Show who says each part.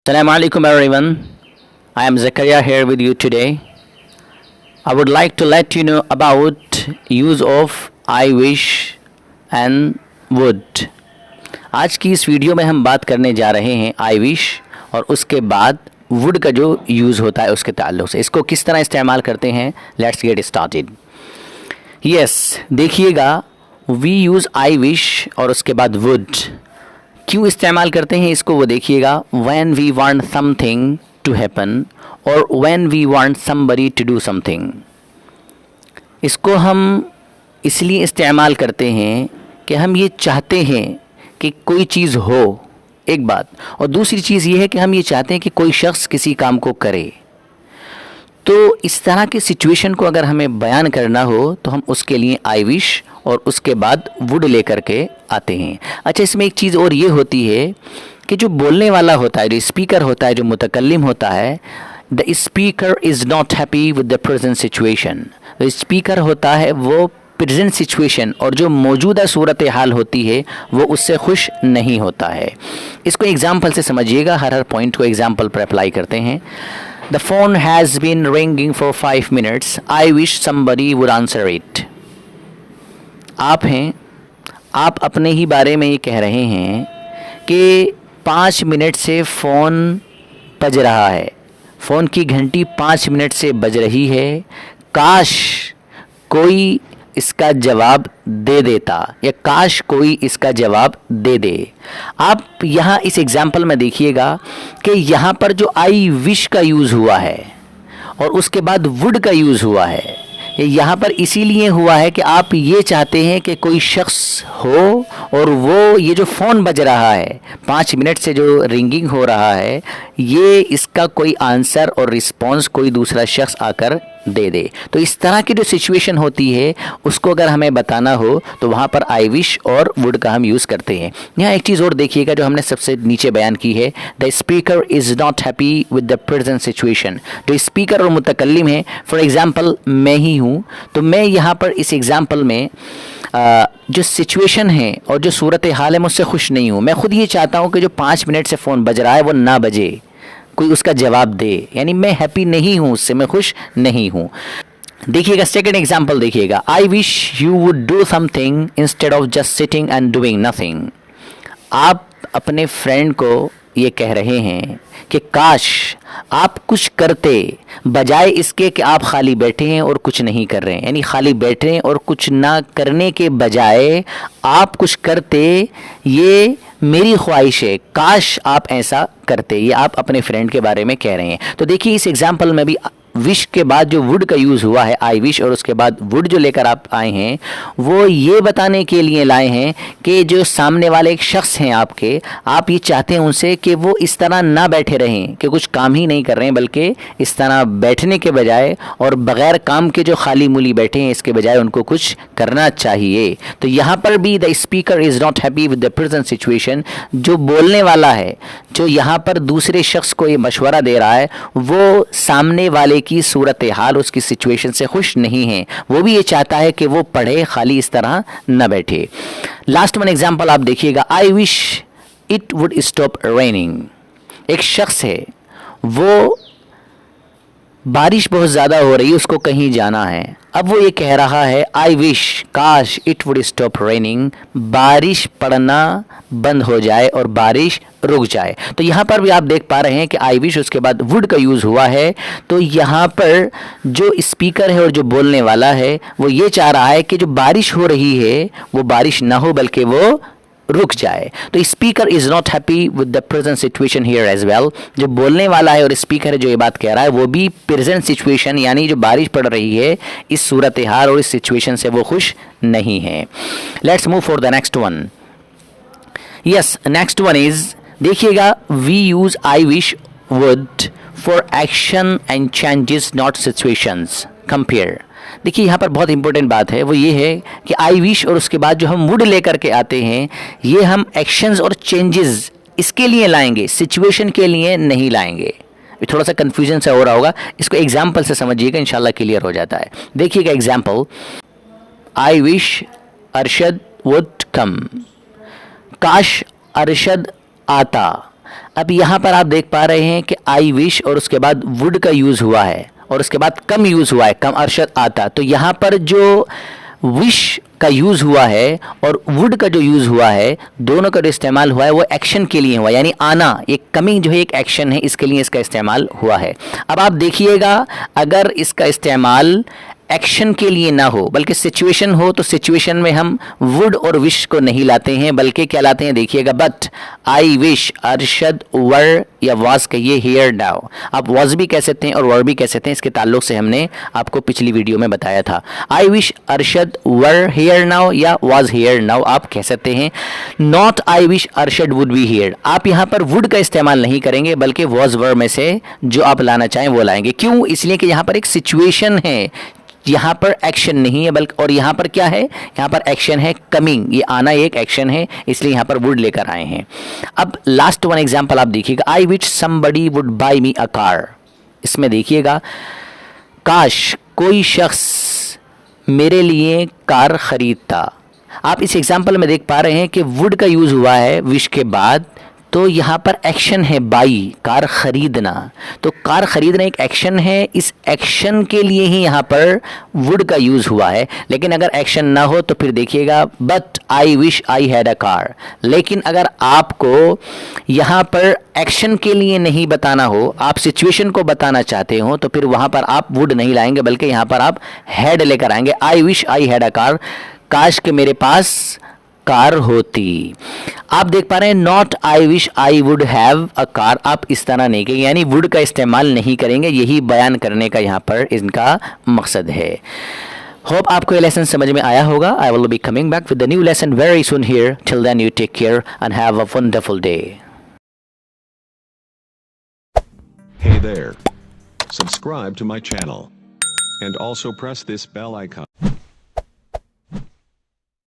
Speaker 1: Assalamu alaikum everyone. I am Zakaria here with you today. I would like to let you know about use of I wish and would. आज की इस video में हम बात करने जा रहे हैं आई विश और उसके बाद वुड का जो यूज़ होता है उसके ताल्लुक़ से इसको किस तरह इस्तेमाल करते हैं. Let's get started. यस, देखिएगा वी यूज़ आई विश और उसके बाद वुड क्यों इस्तेमाल करते हैं इसको वो देखिएगा. When we want something to happen और when we want somebody to do something. इसको हम इसलिए इस्तेमाल करते हैं कि हम ये चाहते हैं कि कोई चीज़ हो, एक बात, और दूसरी चीज़ ये है कि हम ये चाहते हैं कि कोई शख्स किसी काम को करे. तो इस तरह की सिचुएशन को अगर हमें बयान करना हो तो हम उसके लिए आई विश और उसके बाद वुड लेकर के आते हैं. अच्छा, इसमें एक चीज़ और ये होती है कि जो बोलने वाला होता है, जो स्पीकर होता है, जो मुतकल्लिम होता है, the speaker is not happy with the present situation. जो स्पीकर होता है वो प्रेजेंट सिचुएशन और जो मौजूदा सूरत हाल होती है वो उससे खुश नहीं होता है. इसको एग्जाम्पल से समझिएगा, हर पॉइंट को एग्जाम्पल पर अप्लाई करते हैं. The phone has been ringing for 5 minutes. I wish somebody would answer it. आप हैं, आप अपने ही बारे में ये कह रहे हैं कि 5 मिनट से फ़ोन बज रहा है, फ़ोन की घंटी 5 मिनट से बज रही है, काश कोई इसका जवाब दे देता या काश कोई इसका जवाब दे दे. आप यहाँ इस एग्जाम्पल में देखिएगा कि यहाँ पर जो आई विश का यूज़ हुआ है और उसके बाद वुड का यूज़ हुआ है, यहाँ पर इसीलिए हुआ है कि आप ये चाहते हैं कि कोई शख्स हो और वो ये जो फ़ोन बज रहा है 5 मिनट से जो रिंगिंग हो रहा है, ये इसका कोई आंसर और रिस्पॉन्स कोई दूसरा शख्स आकर दे दे. तो इस तरह की जो सिचुएशन होती है उसको अगर हमें बताना हो तो वहाँ पर आई विश और वुड का हम यूज़ करते हैं. यहाँ एक चीज़ और देखिएगा जो हमने सबसे नीचे बयान की है, the speaker is not happy with the present situation. जो स्पीकर और मुतकल्लिम है, फॉर एग्ज़ाम्पल मैं ही हूँ, तो मैं यहाँ पर इस एग्ज़ाम्पल में जो सिचुएशन है और जो सूरत हाल है मुझसे खुश नहीं हूँ. मैं खुद ये चाहता हूँ कि जो 5 मिनट से फ़ोन बज रहा है वो ना बजे, कोई उसका जवाब दे, यानी मैं हैप्पी नहीं हूँ, उससे मैं खुश नहीं हूँ. देखिएगा सेकंड एग्जांपल देखिएगा, I wish you would do something instead of just sitting and doing nothing. आप अपने फ्रेंड को ये कह रहे हैं कि काश आप कुछ करते बजाय इसके कि आप खाली बैठे हैं और कुछ नहीं कर रहे हैं. यानी खाली बैठे हैं और कुछ ना करने के बजाय आप कुछ करते, ये मेरी ख्वाहिश है, काश आप ऐसा करते. ये आप अपने फ्रेंड के बारे में कह रहे हैं. तो देखिए इस एग्जाम्पल में भी विश के बाद जो वुड का यूज़ हुआ है आई विश और उसके बाद वुड जो लेकर आप आए हैं वो ये बताने के लिए लाए हैं कि जो सामने वाले एक शख्स हैं आपके, आप ये चाहते हैं उनसे कि वो इस तरह ना बैठे रहें कि कुछ काम ही नहीं कर रहे हैं, बल्कि इस तरह बैठने के बजाय और बग़ैर काम के जो खाली मूली बैठे हैं इसके बजाय उनको कुछ करना चाहिए. तो यहाँ पर भी the speaker is not happy with the present situation. जो बोलने वाला है, जो यहाँ पर दूसरे शख्स को ये मशवरा दे रहा है, वो सामने वाले की सूरत हाल, उसकी सिचुएशन से खुश नहीं है. वो भी ये चाहता है कि वो पढ़े, खाली इस तरह न बैठे. लास्ट वन एग्जांपल आप देखिएगा, I wish it would stop raining. एक शख्स है, वो बारिश बहुत ज़्यादा हो रही है, उसको कहीं जाना है. अब वो ये कह रहा है आई विश, काश इट वुड स्टॉप रेनिंग, बारिश पड़ना बंद हो जाए और बारिश रुक जाए. तो यहाँ पर भी आप देख पा रहे हैं कि आई विश उसके बाद वुड का यूज़ हुआ है. तो यहाँ पर जो स्पीकर है और जो बोलने वाला है वो ये चाह रहा है कि जो बारिश हो रही है वो बारिश ना हो बल्कि वो रुक जाए. तो speaker is not happy with the present situation here as well. जो बोलने वाला है और स्पीकर है जो ये बात कह रहा है वो भी प्रेजेंट सिचुएशन यानी जो बारिश पड़ रही है इस सूरत हाल और इस सिचुएशन से वो खुश नहीं है. Let's move for the next one. Yes, next one is, देखिएगा we use I wish would for action and changes not situations. Compare. देखिए यहाँ पर बहुत इंपॉर्टेंट बात है, वो ये है कि आई विश और उसके बाद जो हम वुड लेकर के आते हैं ये हम एक्शंस और चेंजेस इसके लिए लाएंगे, सिचुएशन के लिए नहीं लाएंगे. थोड़ा सा कन्फ्यूजन से हो रहा होगा, इसको एग्जाम्पल से समझिएगा, इंशाल्लाह क्लियर हो जाता है. देखिएगा example, I wish Arshad would come. काश अरशद आता. अब यहाँ पर आप देख पा रहे हैं कि आई विश और उसके बाद वुड का यूज़ हुआ है और उसके बाद कम यूज़ हुआ है, कम अरशद आता। तो यहाँ पर जो विश का यूज़ हुआ है और वुड का जो यूज़ हुआ है, दोनों का जो इस्तेमाल हुआ है वो एक्शन के लिए हुआ, यानी आना, एक कमिंग जो है एक एक्शन है, इसके लिए इसका इस्तेमाल हुआ है। अब आप देखिएगा, अगर इसका इस्तेमाल एक्शन के लिए ना हो बल्कि सिचुएशन हो, तो सिचुएशन में हम वुड और विश को नहीं लाते हैं, बल्कि क्या लाते हैं, देखिएगा, बट आई विश अरशद वर या वाज कहिए हियर नाउ। आप वाज भी कह सकते हैं और वर भी कह सकते हैं, इसके ताल्लुक से हमने आपको पिछली वीडियो में बताया था। I wish Arshad were here now या वाज हियर नाउ आप कह सकते हैं। Not I wish Arshad would be here, आप यहाँ पर वुड का इस्तेमाल नहीं करेंगे बल्कि वाज वर में से जो आप लाना चाहें वो लाएंगे। क्यों? इसलिए कि यहाँ पर एक सिचुएशन है, यहाँ पर एक्शन नहीं है, बल्कि और यहाँ पर क्या है, यहाँ पर एक्शन है कमिंग, ये आना एक एक्शन है, इसलिए यहाँ पर वुड लेकर आए हैं। अब लास्ट वन एग्जांपल आप देखिएगा, I wish somebody would buy me a car. इसमें देखिएगा, काश कोई शख्स मेरे लिए कार खरीदता। आप इस एग्जांपल में देख पा रहे हैं कि वुड का यूज हुआ है विश के बाद, तो यहाँ पर एक्शन है बाई, कार खरीदना। तो कार खरीदना एक एक्शन है, इस एक्शन के लिए ही यहाँ पर वुड का यूज हुआ है। लेकिन अगर एक्शन ना हो तो फिर देखिएगा, but I wish I had a car. लेकिन अगर आपको यहाँ पर एक्शन के लिए नहीं बताना हो, आप सिचुएशन को बताना चाहते हो, तो फिर वहाँ पर आप वुड नहीं लाएंगे बल्कि यहाँ पर आप हैड लेकर आएंगे। I wish I had a car, काश के मेरे पास कार होती। आप देख पा रहे हैं, not I wish I would have a car, आप इस तरह नहीं कहेंगे, यानी वुड का इस्तेमाल नहीं करेंगे। यही बयान करने का यहाँ पर इनका मकसद है। होप आपको ये लेसन समझ में आया होगा। I will be coming back with the new lesson very soon here. Till then you take care and have a wonderful day.
Speaker 2: Hey there. Subscribe to my channel. And also press this bell icon.